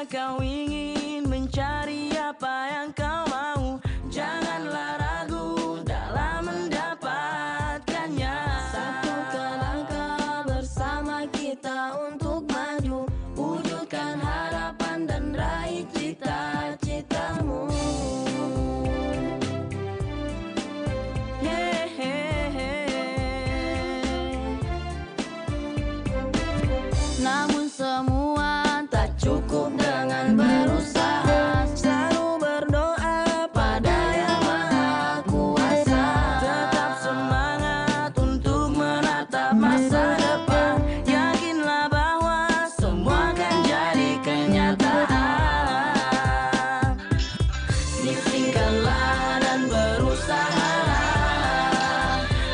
kau ingin mencari apa yang kau mau, janganlah ragu dalam mendapatkannya. Satukan langkah bersama kita untuk maju, wujudkan harapan dan raih cita-citamu. Namun semua tak cukup dengan berusaha, selalu berdoa pada Yang Maha Kuasa. Tetap semangat untuk menatap masa depan, yakinlah bahwa semua akan jadi kenyataan. Ikhlaskanlah dan berusaha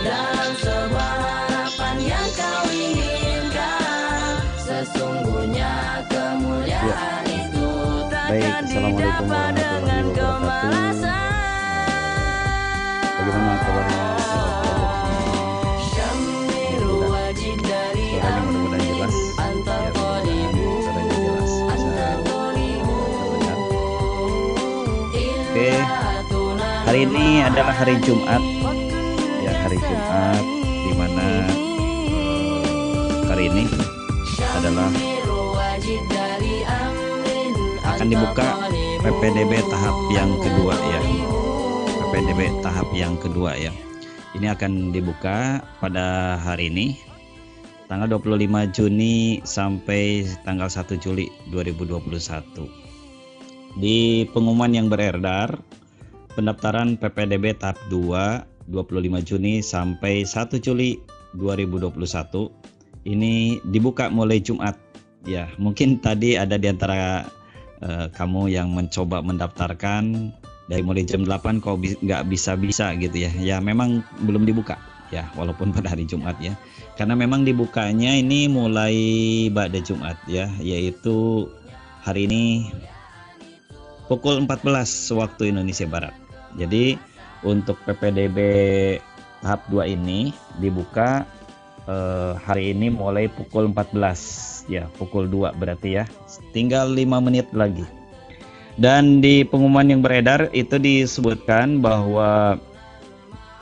dalam sebuah harapan yang kau inginkan. Sesungguhnya kemuliaan itu takkan didapat dengan kemalasan. Bagaimana kabarnya? Syamiru wajib dari Suaranya mudah-mudahan jelas. antar Ya, qolibu, suaranya jelas. antar qolibu. Oke, hari ini adalah hari Jumat. Ya, hari Jumat di mana hari ini adalah akan dibuka PPDB tahap yang kedua ya. PPDB tahap yang kedua ya. Ini akan dibuka pada hari ini tanggal 25 Juni sampai tanggal 1 Juli 2021. Di pengumuman yang beredar, pendaftaran PPDB tahap 2 25 Juni sampai 1 Juli 2021 ini dibuka mulai Jumat ya. Mungkin tadi ada di antara kamu yang mencoba mendaftarkan dari mulai jam 8 kok nggak bisa gitu ya. Ya memang belum dibuka ya, walaupun pada hari Jumat ya. Karena memang dibukanya ini mulai pada Jumat ya, yaitu hari ini pukul 14 waktu Indonesia Barat. Jadi untuk PPDB tahap 2 ini dibuka hari ini mulai pukul 14 ya, pukul 2 berarti ya, tinggal 5 menit lagi. Dan di pengumuman yang beredar itu disebutkan bahwa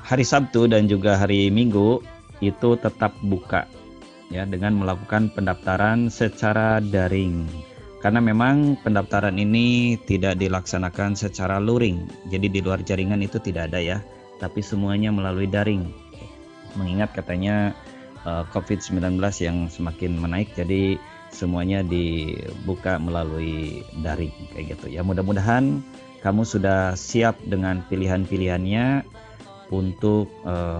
hari Sabtu dan juga hari Minggu itu tetap buka ya, dengan melakukan pendaftaran secara daring. Karena memang pendaftaran ini tidak dilaksanakan secara luring, jadi di luar jaringan itu tidak ada ya, tapi semuanya melalui daring. Mengingat katanya COVID-19 yang semakin menaik, jadi semuanya dibuka melalui daring kayak gitu ya. Mudah-mudahan kamu sudah siap dengan pilihan-pilihannya untuk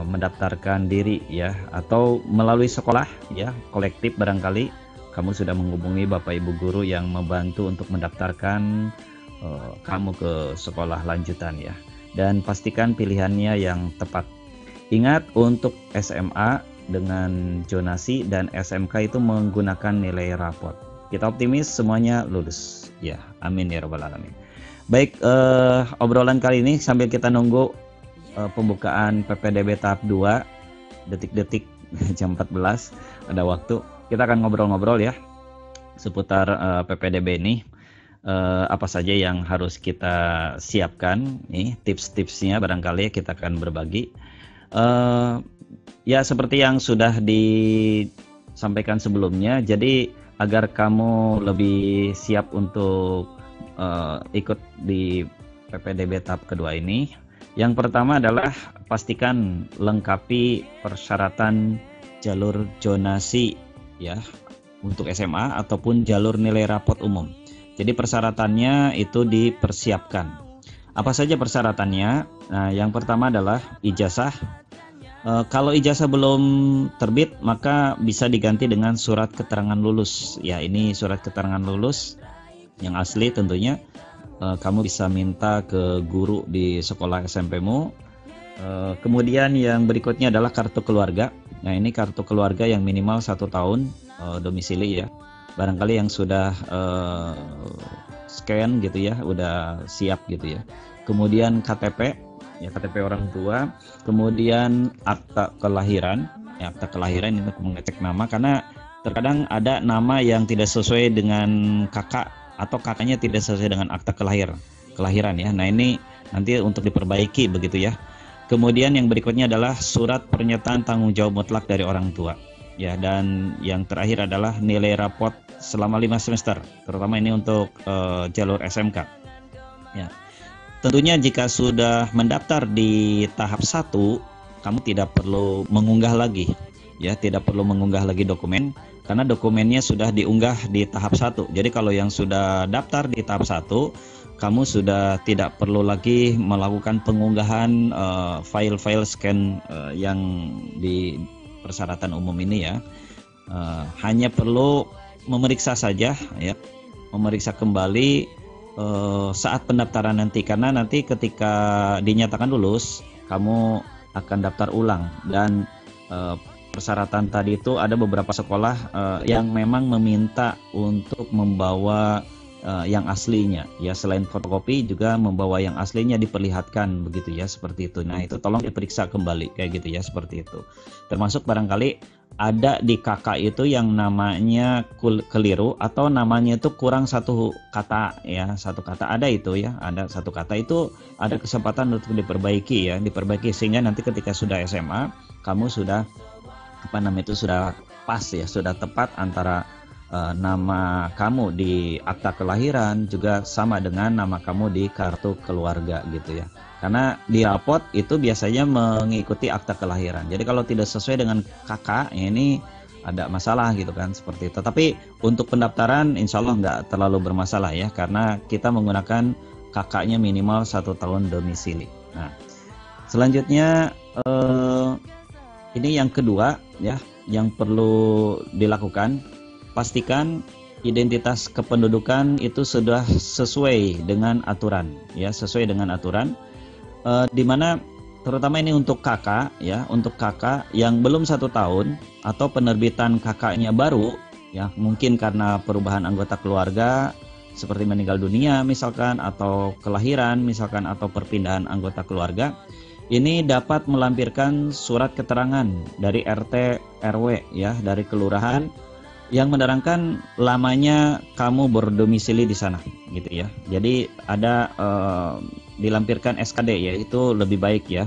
mendaftarkan diri ya, atau melalui sekolah ya, kolektif barangkali kamu sudah menghubungi Bapak Ibu guru yang membantu untuk mendaftarkan kamu ke sekolah lanjutan ya. Dan pastikan pilihannya yang tepat. Ingat, untuk SMA dengan zonasi dan SMK itu menggunakan nilai raport. Kita optimis semuanya lulus ya, amin ya rabbal alamin. Baik, obrolan kali ini sambil kita nunggu pembukaan PPDB tahap 2, detik-detik jam 14 ada waktu, kita akan ngobrol-ngobrol ya seputar PPDB ini. Apa saja yang harus kita siapkan nih, tips-tipsnya barangkali kita akan berbagi. Ya seperti yang sudah disampaikan sebelumnya, jadi agar kamu lebih siap untuk ikut di PPDB tahap kedua ini, yang pertama adalah pastikan lengkapi persyaratan jalur zonasi ya untuk SMA ataupun jalur nilai rapot umum. Jadi persyaratannya itu dipersiapkan. Apa saja persyaratannya? Nah, yang pertama adalah ijazah. Kalau ijazah belum terbit, maka bisa diganti dengan surat keterangan lulus. Ya, ini surat keterangan lulus yang asli tentunya. Kamu bisa minta ke guru di sekolah SMP-mu. Kemudian yang berikutnya adalah kartu keluarga. Nah, ini kartu keluarga yang minimal 1 tahun domisili ya. Barangkali yang sudah scan gitu ya, udah siap gitu ya. Kemudian KTP. Ya, KTP orang tua, kemudian akta kelahiran. Ya, akta kelahiran ini untuk mengecek nama, karena terkadang ada nama yang tidak sesuai dengan kakak atau kakaknya tidak sesuai dengan akta kelahiran ya. Nah, ini nanti untuk diperbaiki begitu ya. Kemudian yang berikutnya adalah surat pernyataan tanggung jawab mutlak dari orang tua. Ya, dan yang terakhir adalah nilai raport selama 5 semester, terutama ini untuk jalur SMK. Ya. Tentunya jika sudah mendaftar di tahap 1, kamu tidak perlu mengunggah lagi. Ya, tidak perlu mengunggah lagi dokumen karena dokumennya sudah diunggah di tahap 1. Jadi kalau yang sudah daftar di tahap 1, kamu sudah tidak perlu lagi melakukan pengunggahan file-file scan yang di persyaratan umum ini ya. Hanya perlu memeriksa saja ya, memeriksa kembali saat pendaftaran nanti, karena nanti ketika dinyatakan lulus kamu akan daftar ulang. Dan persyaratan tadi itu ada beberapa sekolah yang memang meminta untuk membawa yang aslinya ya, selain fotokopi juga membawa yang aslinya diperlihatkan begitu ya, seperti itu. Nah, itu tolong diperiksa kembali kayak gitu ya, seperti itu. Termasuk barangkali ada di kakak itu yang namanya keliru atau namanya itu kurang satu kata ya, satu kata ada itu ya, ada satu kata itu ada kesempatan untuk diperbaiki ya, diperbaiki sehingga nanti ketika sudah SMA kamu sudah sudah pas ya, sudah tepat antara nama kamu di akta kelahiran juga sama dengan nama kamu di kartu keluarga gitu ya. Karena di rapot itu biasanya mengikuti akta kelahiran. Jadi kalau tidak sesuai dengan kakak, ya ini ada masalah gitu kan, seperti itu. Tapi untuk pendaftaran insya Allah nggak terlalu bermasalah ya, karena kita menggunakan kakaknya minimal 1 tahun domisili. Nah, selanjutnya ini yang kedua ya, yang perlu dilakukan. Pastikan identitas kependudukan itu sudah sesuai dengan aturan ya, sesuai dengan aturan, di mana terutama ini untuk kakak ya, untuk kakak yang belum 1 tahun atau penerbitan kakaknya baru ya, mungkin karena perubahan anggota keluarga seperti meninggal dunia misalkan, atau kelahiran misalkan, atau perpindahan anggota keluarga. Ini dapat melampirkan surat keterangan dari RT RW ya, dari kelurahan yang menerangkan lamanya kamu berdomisili di sana gitu ya. Jadi ada dilampirkan SKD ya, itu lebih baik ya.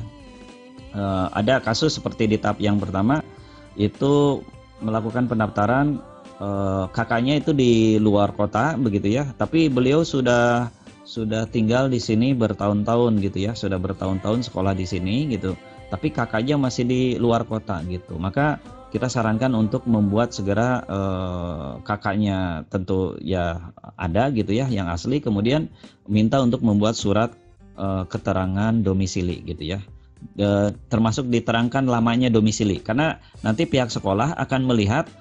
Ada kasus seperti di tahap yang pertama itu melakukan pendaftaran, kakaknya itu di luar kota begitu ya, tapi beliau sudah tinggal di sini bertahun-tahun gitu ya, sudah bertahun-tahun sekolah di sini gitu, tapi kakaknya masih di luar kota gitu. Maka kita sarankan untuk membuat segera kakaknya tentu ya ada gitu ya, yang asli, kemudian minta untuk membuat surat keterangan domisili gitu ya, termasuk diterangkan lamanya domisili, karena nanti pihak sekolah akan melihat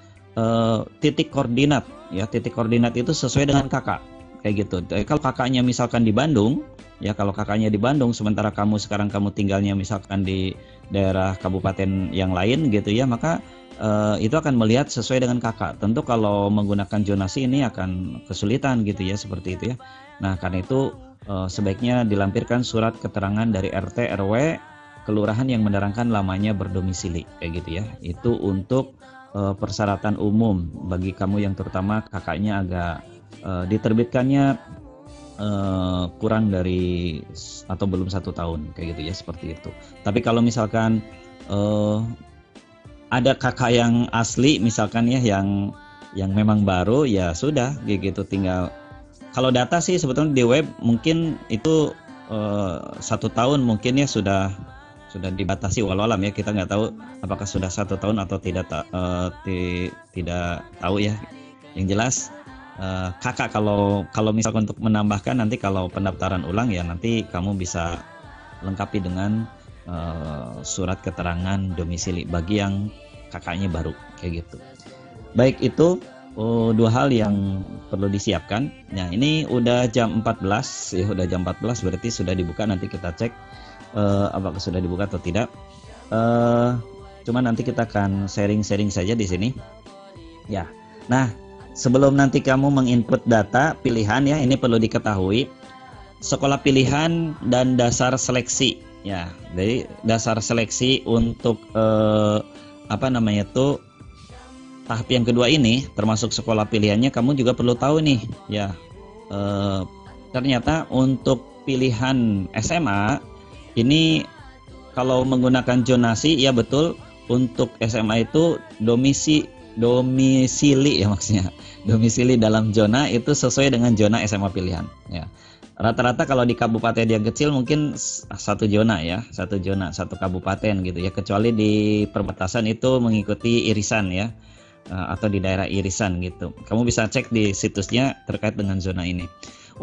titik koordinat ya, titik koordinat itu sesuai dengan kakak kayak gitu. Kalau kakaknya misalkan di Bandung ya, kalau kakaknya di Bandung sementara kamu sekarang tinggalnya misalkan di daerah kabupaten yang lain gitu ya, maka itu akan melihat sesuai dengan kakak. Tentu kalau menggunakan zonasi ini akan kesulitan gitu ya, seperti itu ya. Nah, karena itu sebaiknya dilampirkan surat keterangan dari RT RW kelurahan yang menerangkan lamanya berdomisili kayak gitu ya. Itu untuk persyaratan umum bagi kamu yang terutama kakaknya agak diterbitkannya kurang dari atau belum 1 tahun kayak gitu ya, seperti itu. Tapi kalau misalkan ada kakak yang asli misalkan ya, yang memang baru ya sudah gitu, tinggal kalau data sih sebetulnya di web mungkin itu 1 tahun mungkin ya sudah dibatasi, walau alam ya, kita nggak tahu apakah sudah 1 tahun atau tidak tahu ya. Yang jelas kakak kalau misalkan untuk menambahkan nanti kalau pendaftaran ulang ya, nanti kamu bisa lengkapi dengan surat keterangan domisili bagi yang kakaknya baru kayak gitu. Baik, itu 2 hal yang perlu disiapkan. Nah, ini udah jam 14 ya, udah jam 14 berarti sudah dibuka. Nanti kita cek apakah sudah dibuka atau tidak. Cuma nanti kita akan sharing saja di sini. Ya. Nah, sebelum nanti kamu menginput data pilihan ya, ini perlu diketahui sekolah pilihan dan dasar seleksi ya. Jadi dasar seleksi untuk tahap yang kedua ini, termasuk sekolah pilihannya, kamu juga perlu tahu nih ya, eh, ternyata untuk pilihan SMA ini kalau menggunakan zonasi, ya betul, untuk SMA itu domisili ya maksudnya. Domisili dalam zona itu sesuai dengan zona SMA pilihan ya. Rata-rata kalau di kabupaten yang kecil mungkin satu zona ya, satu zona, satu kabupaten gitu ya, kecuali di perbatasan itu mengikuti irisan ya, atau di daerah irisan gitu. Kamu bisa cek di situsnya terkait dengan zona ini.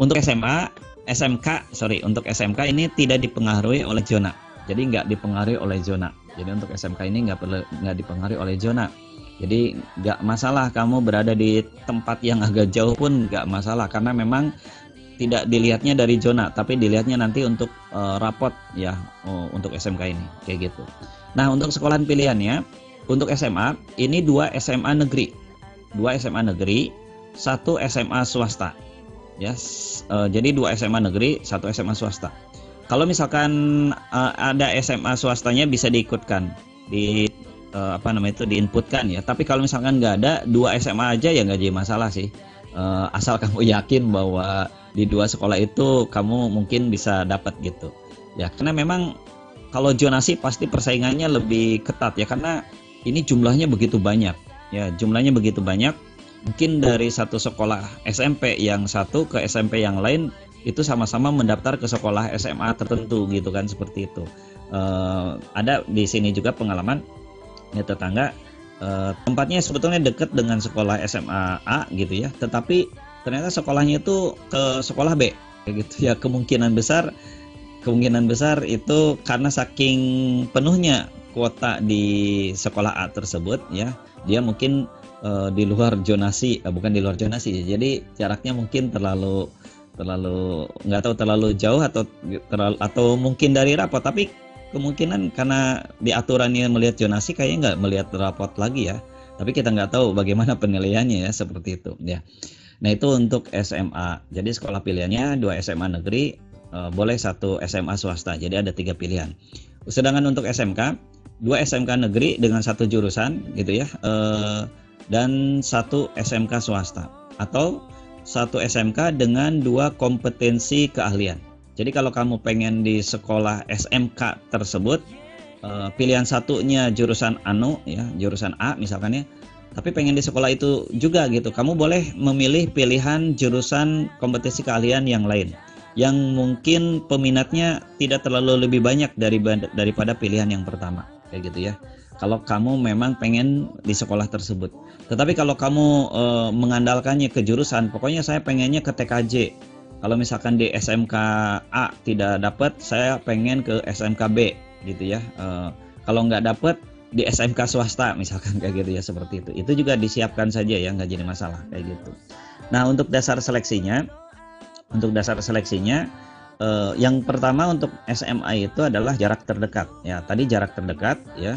Untuk untuk SMK ini tidak dipengaruhi oleh zona. Jadi nggak dipengaruhi oleh zona. Jadi untuk SMK ini nggak dipengaruhi oleh zona. Jadi nggak masalah kamu berada di tempat yang agak jauh pun nggak masalah, karena memang tidak dilihatnya dari zona, tapi dilihatnya nanti untuk rapot ya, untuk SMK ini kayak gitu. Nah, untuk sekolahan pilihannya untuk SMA ini 2 SMA negeri, 1 SMA swasta ya. Jadi 2 SMA negeri, 1 SMA swasta. Kalau misalkan ada SMA swastanya bisa diikutkan diinputkan ya. Tapi kalau misalkan nggak ada, 2 SMA aja ya nggak jadi masalah sih. Asal kamu yakin bahwa di 2 sekolah itu kamu mungkin bisa dapat gitu ya, karena memang kalau zonasi pasti persaingannya lebih ketat ya, karena ini jumlahnya begitu banyak ya, mungkin dari satu sekolah SMP yang satu ke SMP yang lain itu sama-sama mendaftar ke sekolah SMA tertentu gitu kan, seperti itu. Ada di sini juga pengalaman ya, tetangga tempatnya sebetulnya dekat dengan sekolah SMA A gitu ya, tetapi ternyata sekolahnya itu ke sekolah B kayak gitu ya. Kemungkinan besar itu karena saking penuhnya kuota di sekolah A tersebut ya, dia mungkin di luar zonasi, bukan di luar zonasi, jadi jaraknya mungkin terlalu nggak tahu, terlalu jauh atau mungkin dari rapot, tapi kemungkinan karena di aturannya melihat zonasi kayaknya nggak melihat rapot lagi ya, tapi kita nggak tahu bagaimana penilaiannya ya, seperti itu ya. Nah, itu untuk SMA. Jadi sekolah pilihannya 2 SMA negeri, boleh 1 SMA swasta. Jadi ada 3 pilihan. Sedangkan untuk SMK, 2 SMK negeri dengan 1 jurusan gitu ya, dan 1 SMK swasta, atau 1 SMK dengan 2 kompetensi keahlian. Jadi kalau kamu pengen di sekolah SMK tersebut, pilihan satunya jurusan jurusan A misalkan ya, tapi pengen di sekolah itu juga gitu, kamu boleh memilih pilihan jurusan kompetensi keahlian yang lain, yang mungkin peminatnya tidak terlalu lebih banyak daripada pilihan yang pertama kayak gitu ya. Kalau kamu memang pengen di sekolah tersebut. Tetapi kalau kamu mengandalkannya ke jurusan, pokoknya saya pengennya ke TKJ. Kalau misalkan di SMK A tidak dapat, saya pengen ke SMK B gitu ya. Kalau nggak dapat di SMK swasta misalkan kayak gitu ya, seperti itu. Itu juga disiapkan saja ya, nggak jadi masalah kayak gitu. Nah, untuk dasar seleksinya, yang pertama untuk SMA itu adalah jarak terdekat. Ya, tadi jarak terdekat ya.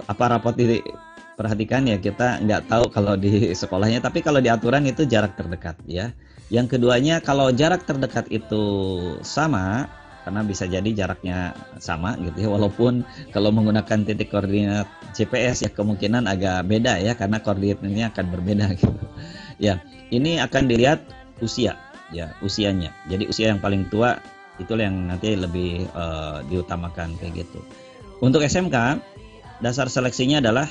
Apa rapot diperhatikan ya, kita nggak tahu kalau di sekolahnya, tapi kalau di aturan itu jarak terdekat ya. Yang keduanya, kalau jarak terdekat itu sama, karena bisa jadi jaraknya sama gitu ya, walaupun kalau menggunakan titik koordinat GPS ya kemungkinan agak beda ya, karena koordinatnya akan berbeda gitu ya. Ini akan dilihat usia ya, usianya. Jadi usia yang paling tua itulah yang nanti lebih diutamakan kayak gitu. Untuk SMK, dasar seleksinya adalah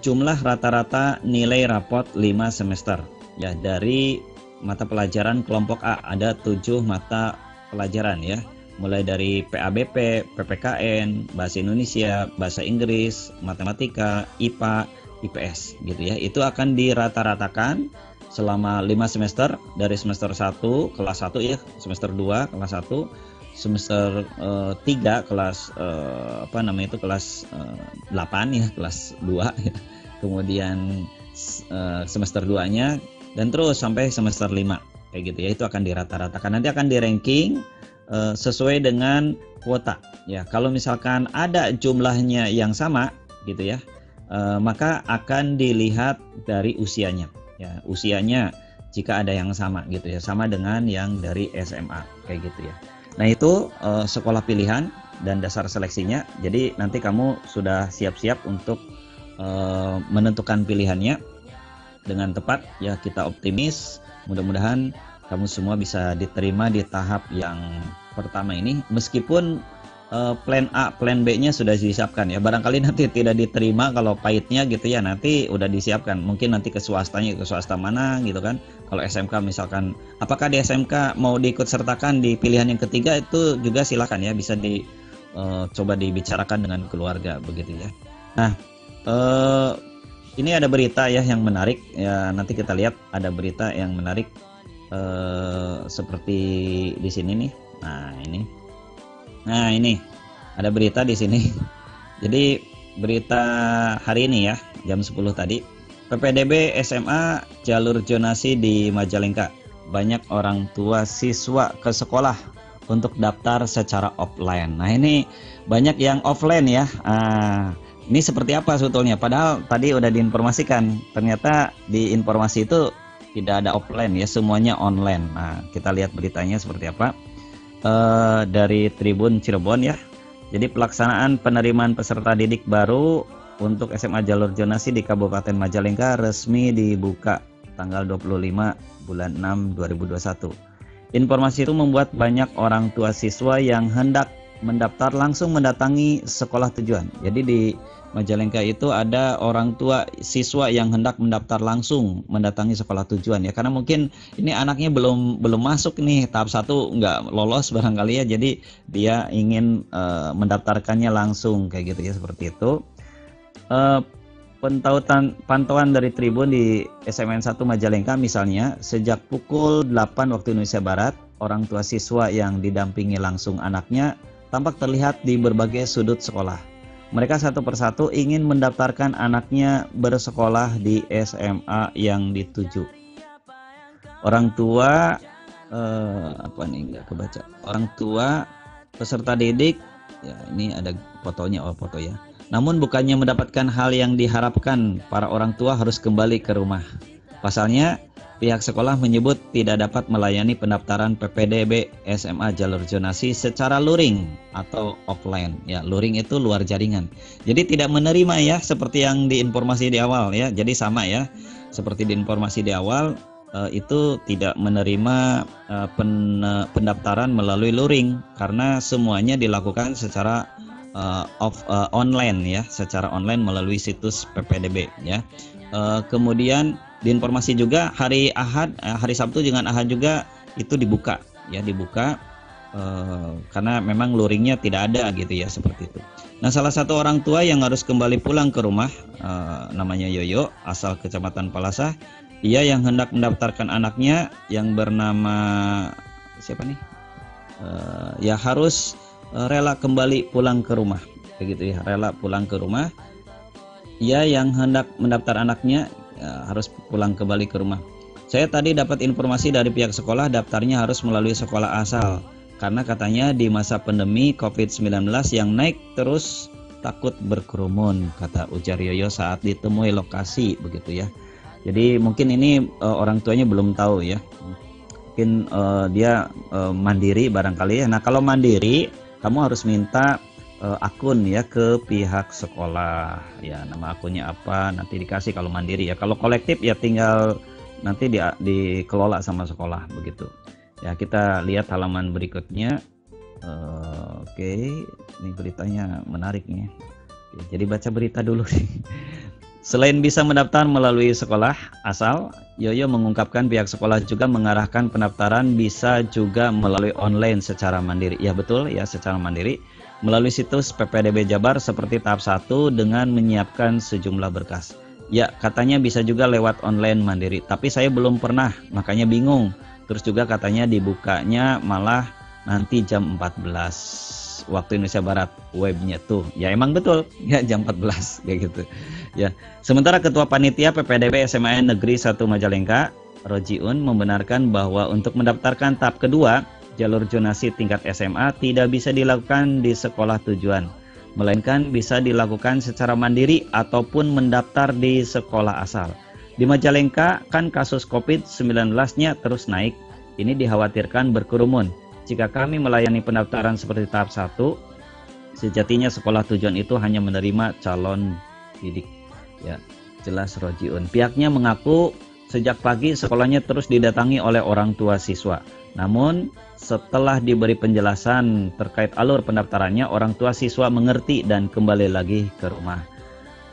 jumlah rata-rata nilai rapot 5 semester ya. Dari mata pelajaran kelompok A ada 7 mata pelajaran ya, mulai dari PABP, PPKN, Bahasa Indonesia, Bahasa Inggris, Matematika, IPA, IPS gitu ya. Itu akan dirata-ratakan selama 5 semester, dari semester 1 kelas 1 ya, semester 2 kelas 1, semester 3 kelas kelas 8 ya, kelas 2 ya. Kemudian semester 2-nya dan terus sampai semester 5 kayak gitu ya. Itu akan dirata-ratakan, nanti akan di-ranking sesuai dengan kuota ya. Kalau misalkan ada jumlahnya yang sama gitu ya, maka akan dilihat dari usianya ya. Usianya jika ada yang sama gitu ya, sama dengan yang dari SMA kayak gitu ya. Nah, itu sekolah pilihan dan dasar seleksinya. Jadi nanti kamu sudah siap-siap untuk menentukan pilihannya dengan tepat ya. Kita optimis, mudah-mudahan kamu semua bisa diterima di tahap yang pertama ini, meskipun plan A, plan B-nya sudah disiapkan ya. Barangkali nanti tidak diterima kalau pahitnya gitu ya, nanti udah disiapkan. Mungkin nanti ke swastanya, ke swasta mana gitu kan. Kalau SMK misalkan, apakah di SMK mau diikut sertakan di pilihan yang ketiga, itu juga silakan ya, bisa coba dibicarakan dengan keluarga begitu ya. Nah, ini ada berita ya yang menarik ya, nanti kita lihat ada berita yang menarik seperti di sini nih. Nah ini ada berita di sini. Jadi berita hari ini ya, jam 10 tadi. PPDB SMA jalur zonasi di Majalengka. Banyak orang tua siswa ke sekolah untuk daftar secara offline. Nah ini banyak yang offline ya. Ini seperti apa sebetulnya? Padahal tadi udah diinformasikan. Ternyata di informasi itu tidak ada offline ya, semuanya online. Nah kita lihat beritanya seperti apa. Dari Tribun Cirebon ya. Jadi pelaksanaan penerimaan peserta didik baru untuk SMA jalur zonasi di Kabupaten Majalengka resmi dibuka tanggal 25 bulan 6 2021. Informasi itu membuat banyak orang tua siswa yang hendak mendaftar langsung mendatangi sekolah tujuan. Jadi di Majalengka itu ada orang tua siswa yang hendak mendaftar langsung mendatangi sekolah tujuan ya, karena mungkin ini anaknya belum masuk nih tahap 1, nggak lolos barangkali ya, jadi dia ingin mendaftarkannya langsung kayak gitu ya, seperti itu. Pantauan dari Tribun di SMN 1 Majalengka misalnya, sejak pukul 8 waktu Indonesia Barat, orang tua siswa yang didampingi langsung anaknya tampak terlihat di berbagai sudut sekolah. Mereka satu persatu ingin mendaftarkan anaknya bersekolah di SMA yang dituju. Orang tua Orang tua peserta didik ya, ini ada fotonya, foto ya. Namun bukannya mendapatkan hal yang diharapkan, para orang tua harus kembali ke rumah. Pasalnya, pihak sekolah menyebut tidak dapat melayani pendaftaran PPDB SMA jalur zonasi secara luring atau offline. Ya, luring itu luar jaringan. Jadi tidak menerima ya, seperti yang diinformasi di awal ya. Jadi sama ya, seperti diinformasi di awal, itu tidak menerima pendaftaran melalui luring karena semuanya dilakukan secara online ya, secara online melalui situs PPDB ya. Kemudian diinformasi juga hari Sabtu dengan Ahad juga itu dibuka karena memang luringnya tidak ada gitu ya, seperti itu. Nah, salah satu orang tua yang harus kembali pulang ke rumah namanya Yoyo, asal Kecamatan Palasah. Ia yang hendak mendaftarkan anaknya yang bernama siapa nih? Ya harus rela kembali pulang ke rumah, begitu ya, rela pulang ke rumah. Ia yang hendak mendaftar anaknya harus pulang kembali ke rumah. Saya tadi dapat informasi dari pihak sekolah, daftarnya harus melalui sekolah asal karena katanya di masa pandemi COVID-19 yang naik terus takut berkerumun, kata ujar Yoyo saat ditemui lokasi, begitu ya. Jadi mungkin ini orang tuanya belum tahu ya, mungkin dia mandiri barangkali ya. Nah, kalau mandiri kamu harus minta akun ya ke pihak sekolah ya, nama akunnya apa nanti dikasih kalau mandiri ya. Kalau kolektif ya tinggal nanti dikelola sama sekolah, begitu ya. Kita lihat halaman berikutnya. Oke, ini beritanya menarik nih. Jadi baca berita dulu nih. Selain bisa mendaftar melalui sekolah asal, Yoyo mengungkapkan pihak sekolah juga mengarahkan pendaftaran bisa juga melalui online secara mandiri. Ya betul ya, secara mandiri melalui situs PPDB Jabar seperti tahap 1 dengan menyiapkan sejumlah berkas. Ya, katanya bisa juga lewat online mandiri, tapi saya belum pernah, makanya bingung. Terus juga katanya dibukanya malah nanti jam 14 waktu Indonesia Barat webnya tuh. Ya emang betul ya, jam 14 kayak gitu. Ya. Sementara Ketua Panitia PPDB SMA Negeri 1 Majalengka, Rojiun, membenarkan bahwa untuk mendaftarkan tahap kedua jalur zonasi tingkat SMA tidak bisa dilakukan di sekolah tujuan, melainkan bisa dilakukan secara mandiri ataupun mendaftar di sekolah asal. Di Majalengka kan kasus COVID-19-nya terus naik. Ini dikhawatirkan berkerumun. Jika kami melayani pendaftaran seperti tahap 1, sejatinya sekolah tujuan itu hanya menerima calon didik. Ya, jelas Rojiun. Pihaknya mengaku Sejak pagi sekolahnya terus didatangi oleh orang tua siswa. Namun setelah diberi penjelasan terkait alur pendaftarannya, orang tua siswa mengerti dan kembali lagi ke rumah.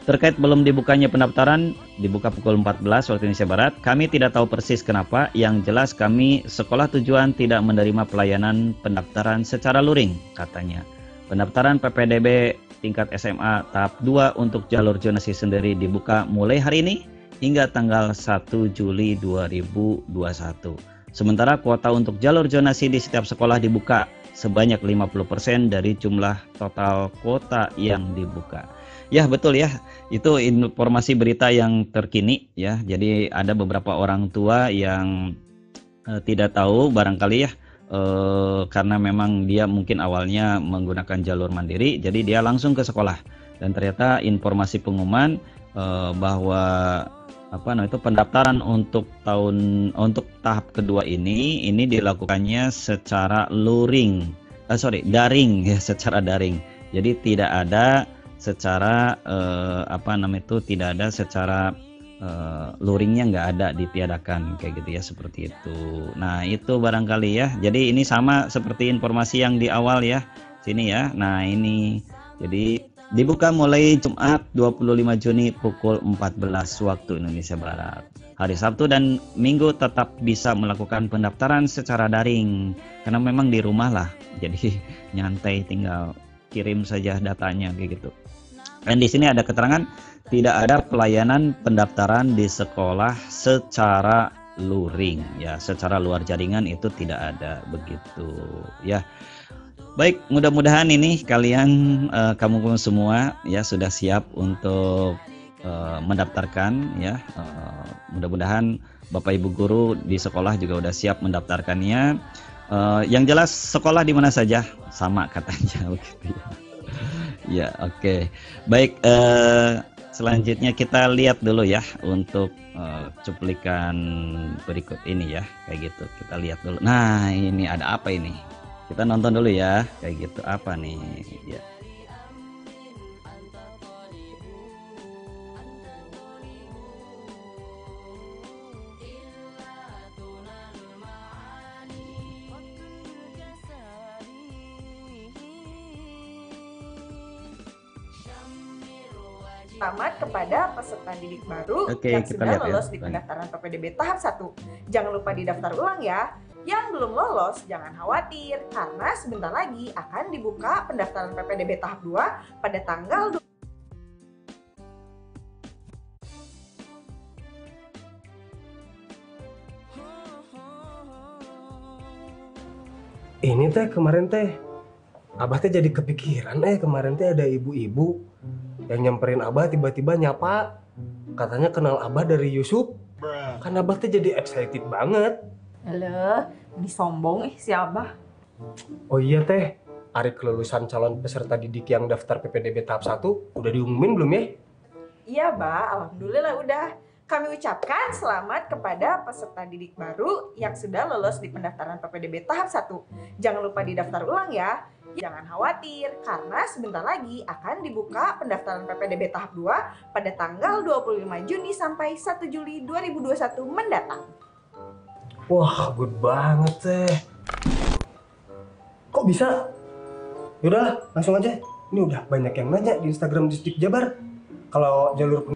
Terkait belum dibukanya pendaftaran, dibuka pukul 14 waktu Indonesia Barat, kami tidak tahu persis kenapa, yang jelas kami sekolah tujuan tidak menerima pelayanan pendaftaran secara luring, katanya. Pendaftaran PPDB tingkat SMA tahap 2 untuk jalur zonasi sendiri dibuka mulai hari ini hingga tanggal 1 Juli 2021. Sementara kuota untuk jalur zonasi di setiap sekolah dibuka sebanyak 50% dari jumlah total kuota yang dibuka. Ya betul ya, itu informasi berita yang terkini ya. Jadi ada beberapa orang tua yang tidak tahu barangkali ya, karena memang dia mungkin awalnya menggunakan jalur mandiri, jadi dia langsung ke sekolah. Dan ternyata informasi pengumuman bahwa pendaftaran untuk tahap kedua ini dilakukannya secara daring ya, secara daring. Jadi tidak ada secara luringnya, nggak ada, ditiadakan kayak gitu ya, seperti itu. Nah itu barangkali ya, jadi ini sama seperti informasi yang di awal ya sini ya. Nah ini jadi dibuka mulai Jumat 25 Juni pukul 14 waktu Indonesia Barat. Hari Sabtu dan Minggu tetap bisa melakukan pendaftaran secara daring karena memang di rumah lah, jadi nyantai, tinggal kirim saja datanya kayak gitu. Dan di sini ada keterangan tidak ada pelayanan pendaftaran di sekolah secara luring ya, secara luar jaringan itu tidak ada begitu ya. Baik, mudah-mudahan ini kalian kamu semua ya sudah siap untuk mendaftarkan ya. Mudah-mudahan Bapak Ibu guru di sekolah juga udah siap mendaftarkannya. Yang jelas sekolah di mana saja sama katanya begitu ya. Ya, oke. Baik, selanjutnya kita lihat dulu ya untuk cuplikan berikut ini ya, kayak gitu. Kita lihat dulu. Nah, ini ada apa ini? Kita nonton dulu ya, kayak gitu. Apa nih? Ya. Selamat kepada peserta didik baru Oke, yang kita sudah lihat ya. lolos di pendaftaran PPDB tahap 1. Jangan lupa didaftar ulang ya. Yang belum lolos jangan khawatir karena sebentar lagi akan dibuka pendaftaran PPDB tahap 2 pada tanggal Ini teh kemarin teh Abah teh jadi kepikiran kemarin teh ada ibu-ibu yang nyamperin Abah, tiba-tiba nyapa, katanya kenal Abah dari Yusuf. Kan Abah teh jadi excited banget. Alah, ini sombong si Abah. Oh iya teh, hari kelulusan calon peserta didik yang daftar PPDB tahap 1 udah diumumin belum ya? Iya, Bah, alhamdulillah udah. Kami ucapkan selamat kepada peserta didik baru yang sudah lolos di pendaftaran PPDB tahap 1. Jangan lupa didaftar ulang ya. Jangan khawatir karena sebentar lagi akan dibuka pendaftaran PPDB tahap 2 pada tanggal 25 Juni sampai 1 Juli 2021 mendatang. Wah, good banget teh. Kok bisa? Yaudah, langsung aja. Ini udah banyak yang nanya di Instagram Distrik Jabar. Kalau jalur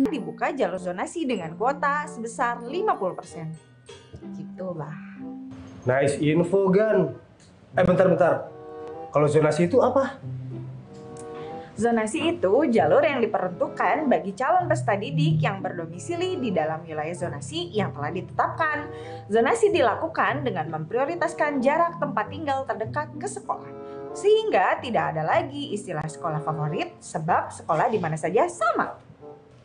Dibuka jalur zonasi dengan kuota sebesar 50%. Gitu lah. nice info, Gan. Bentar. Kalau zonasi itu apa? Zonasi itu jalur yang diperuntukkan bagi calon peserta didik yang berdomisili di dalam wilayah zonasi yang telah ditetapkan. Zonasi dilakukan dengan memprioritaskan jarak tempat tinggal terdekat ke sekolah. Sehingga tidak ada lagi istilah sekolah favorit sebab sekolah di mana saja sama.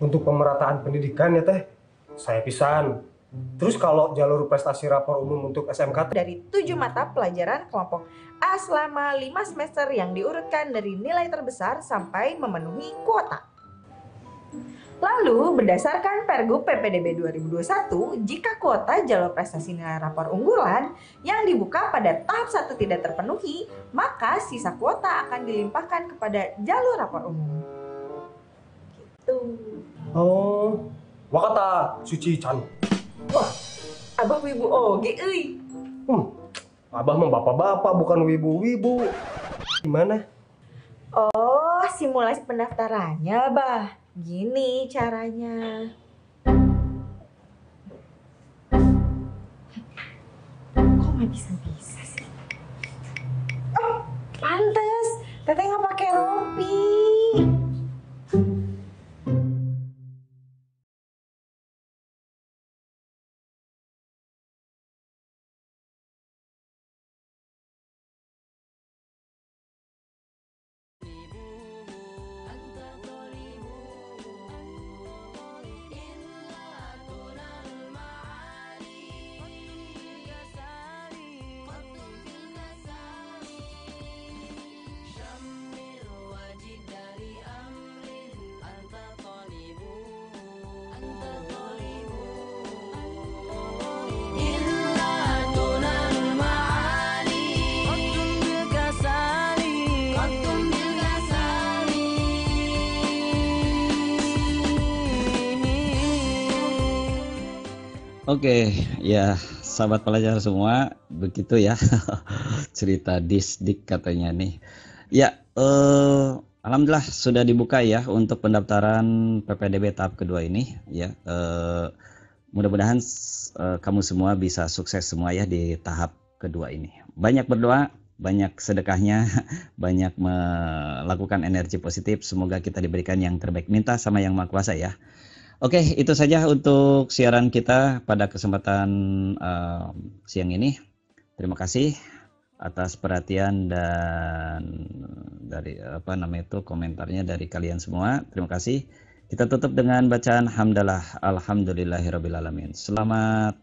Untuk pemerataan pendidikan ya teh, saya pisan. Terus kalau jalur prestasi rapor umum untuk SMK Dari 7 mata pelajaran kelompok A selama 5 semester yang diurutkan dari nilai terbesar sampai memenuhi kuota. Lalu berdasarkan Pergub PPDB 2021, jika kuota jalur prestasi nilai rapor unggulan yang dibuka pada tahap 1 tidak terpenuhi, maka sisa kuota akan dilimpahkan kepada jalur rapor umum. Gitu. Oh, Wakata Suci Chan. Wah, abah wibu oge euy. Abah mah bapak-bapak bukan wibu-wibu. Gimana? Oh, simulasi pendaftarannya, Bah. Gini caranya. Kok nggak bisa-bisa sih? Oh, pantes. Teteh nggak pakai rompi. Oke, ya sahabat pelajar semua, begitu ya cerita Disdik katanya nih. Ya, alhamdulillah sudah dibuka ya untuk pendaftaran PPDB tahap kedua ini. Ya, mudah-mudahan kamu semua bisa sukses semua ya di tahap kedua ini. Banyak berdoa, banyak sedekahnya, banyak melakukan energi positif. Semoga kita diberikan yang terbaik. Minta sama Yang Maha Kuasa ya. Oke, itu saja untuk siaran kita pada kesempatan siang ini. Terima kasih atas perhatian dan dari komentarnya dari kalian semua. Terima kasih. Kita tutup dengan bacaan hamdalah alhamdulillahirabbil alamin. Selamat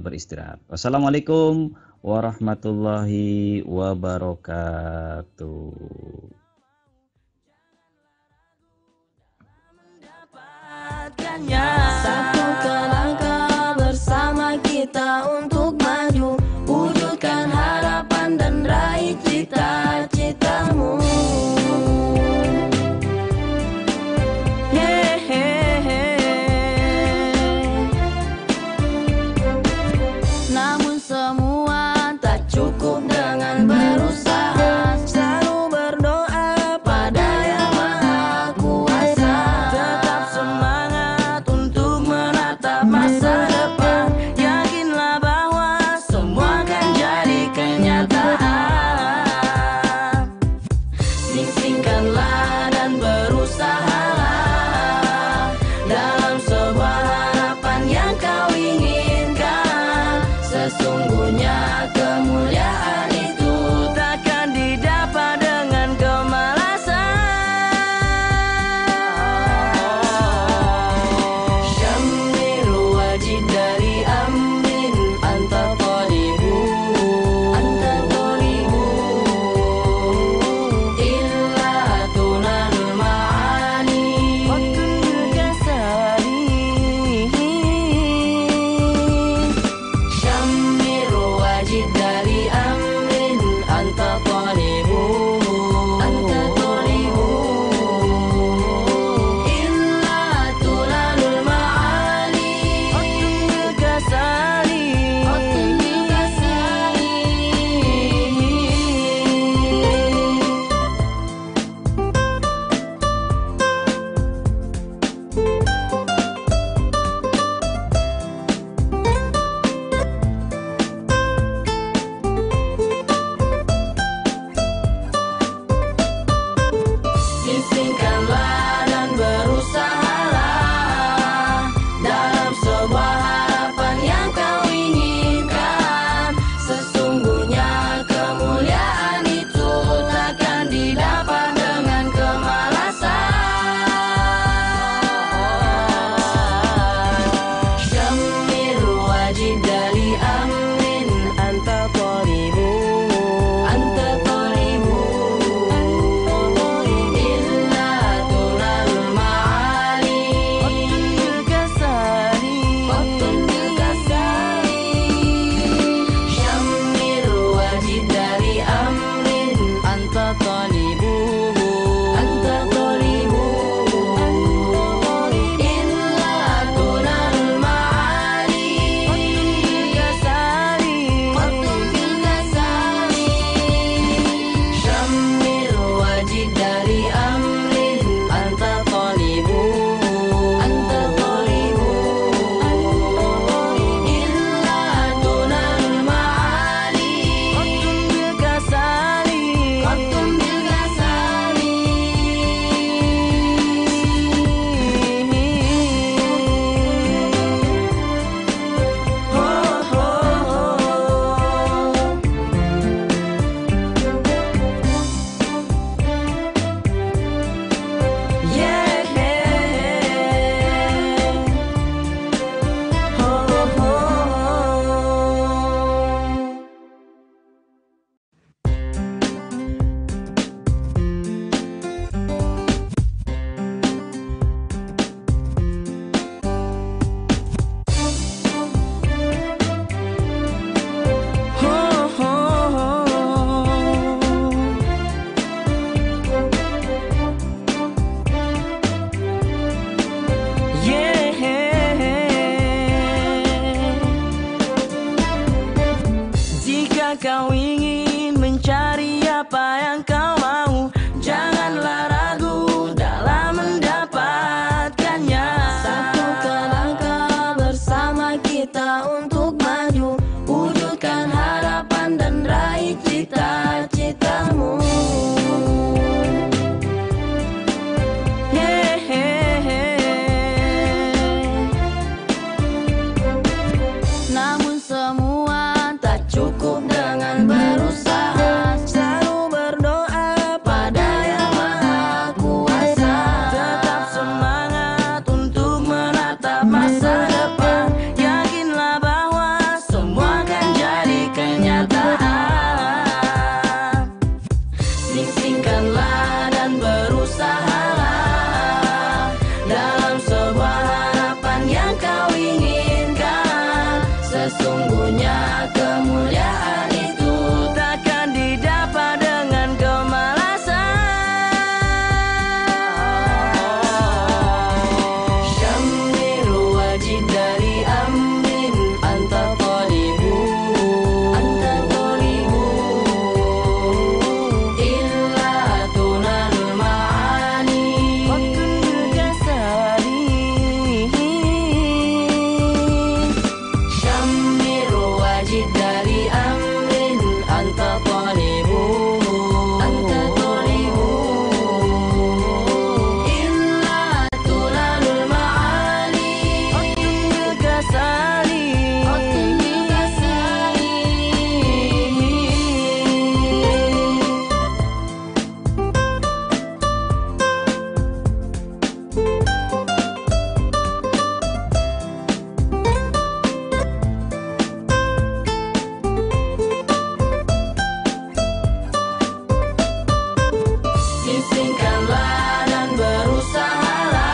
beristirahat. Wassalamualaikum warahmatullahi wabarakatuh. Satukan langkah bersama kita untuk maju, wujudkan harapan dan raih cita-citamu. Namun semua tak cukup dengan berusaha, selalu berdoa pada Yang Maha Kuasa. Tetap semangat untuk menatap masa depan, yakinlah bahwa semua akan jadi kenyataan. Sing-singkanlah dan berusahalah dalam sebuah harapan yang kau inginkan. Sesungguhnya kemuliaan itu takkan didapat dengan kemalasan. Syamil wajib dari amrin anta talibu, anta talibu illa tunanul ma'ani waktun kasari. Syamil wajib dari amrin anta talibu, anta talibu illa tunanul ma'ani waktun kasari, waktun kasari. Sing-singkanlah dan berusahalah dalam sebuah harapan yang kau inginkan. Sesungguhnya kemuliaan itu takkan didapat dengan kemalasan. Syamil wajib dari amrin anta talibu, anta talibu illa tunanul ma'ali waktun kasari, waktun kasari. Syamil wajib dari amrin anta talibu, anta talibu illa tunanul kau ingin mencari apa yang kau mau, janganlah ragu dalam mendapatkannya. Satukan langkah bersama kita untuk maju, wujudkan harapan dan raih cita-citamu. Namun semua tak cukup dengan berusaha, selalu berdoa pada Yang Maha Kuasa. Tetap semangat untuk menatap masa depan, yakinlah bahwa semua akan jadi kenyataan. Sing-singkanlah dan berusahalah dalam sebuah harapan yang kau inginkan. Sesungguhnya kemuliaan itu takkan didapat dengan kemalasan. Syammiru wajib dari amrin anta talibu, anta talibu illa tunalul ma'ani qatul jasadi. Syammiru wajib dari amrin anta talibu, anta talibu illa tunalul ma'ani qatul jasadi, qatul jasadi. Sing-singkanlah dan berusahalah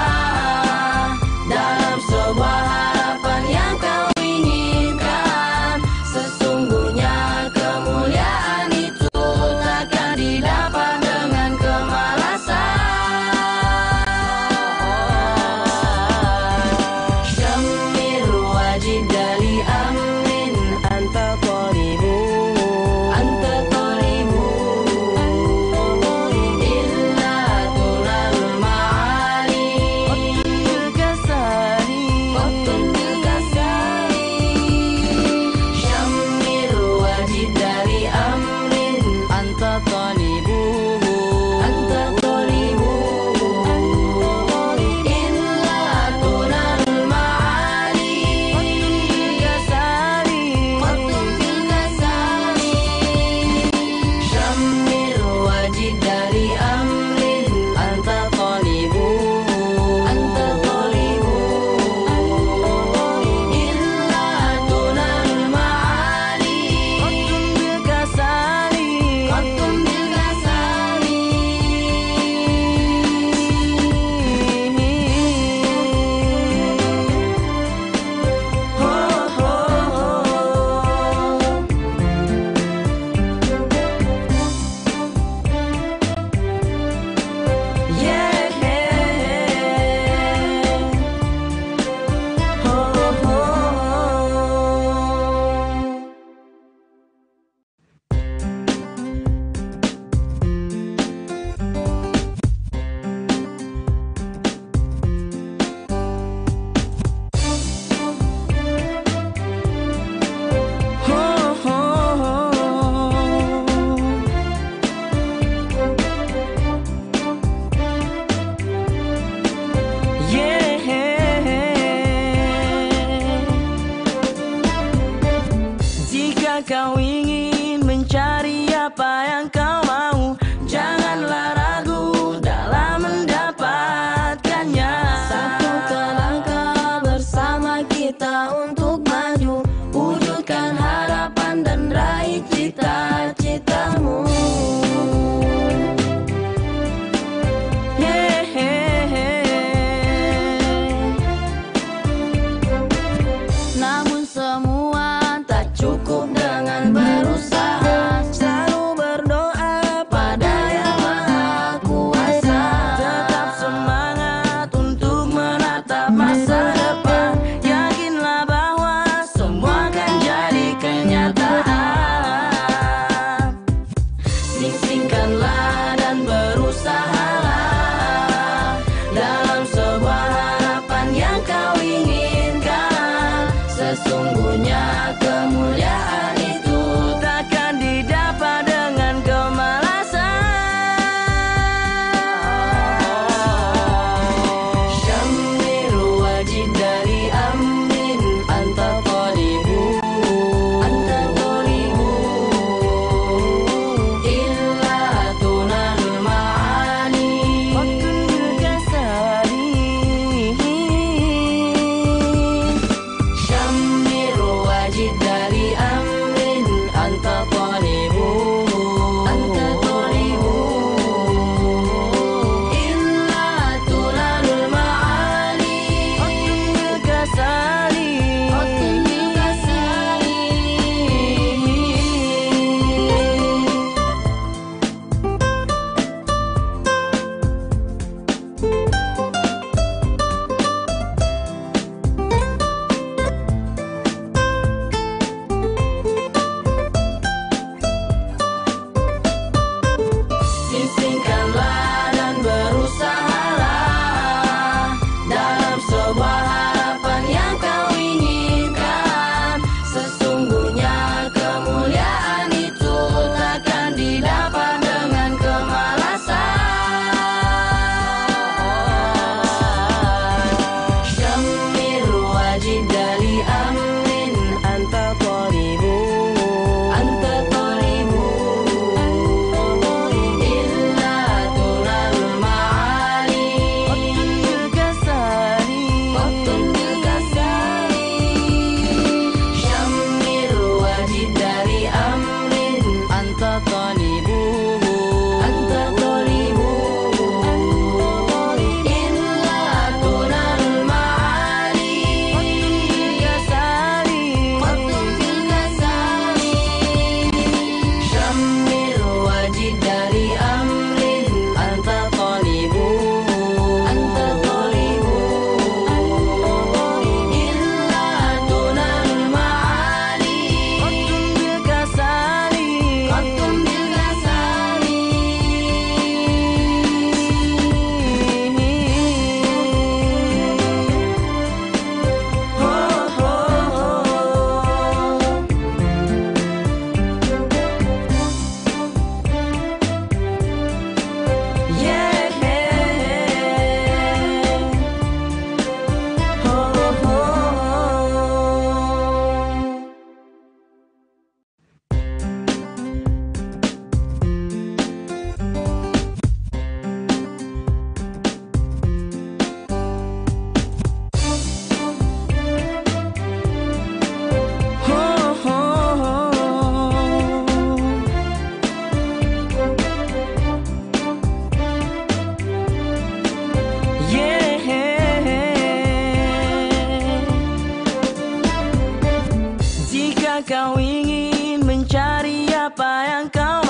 dalam sebuah harapan yang kau inginkan. Sesungguhnya kemuliaan itu takkan didapat dengan kemalasan. Syammiru wajib dari amrin anta talibu, anta talibu illa tunalul ma'ali qatul jasadi, qatul jasadi. Syammiru wajib dari amrin anta talibu, anta talibu illa tunalul ma'ali qatul jasadi, qatul jasadi. Syammiru wajib dari amrin anta talibu, anta talibu illa tunalul ma'ali qatul jasadi, qatul jasadi. Ho ho ho. Yeah. Ho ho. Jika kau ingin mencari apa yang kau mau, janganlah ragu dalam mendapatkannya. Satukan langkah bersama kita untuk maju, wujudkan harapan dan raih cita-citamu. Namun semua tak cukup dengan berusaha, selalu berdoa Sesungguhnya kemuliaan itu takkan didapat dengan kemalasan. Syamir wajib dari amrin anta talibu, anta talibu, illa tunalul ma'ani waktun kasari. Syamir wajib dari amrin anta talibu, anta talibu, illa tunalul ma'ani waktun kasari, waktun kasari. Sisingkanlah dan berusahalah dalam semua harapan yang kau inginkan. Sesungguhnya kemuliaan itu takkan didapat dengan kemalasan. Syamir wajib dari amrin anta talibu, anta talibu, illa tunalul ma'ali waktun kasari, waktun kasari. Syamir wajib dari amrin anta talibu, anta talibu, illa tunalul ma'ali waktun kasari, waktun kasari. Syamir wajib dari amrin anta talibu, anta talibu, illa tunalul ma'ali waktun kasari, waktun kasari. Ho ho ho. Yeah. Ho ho. Ho ho. Yeah. Jika kau ingin mencari apa yang kau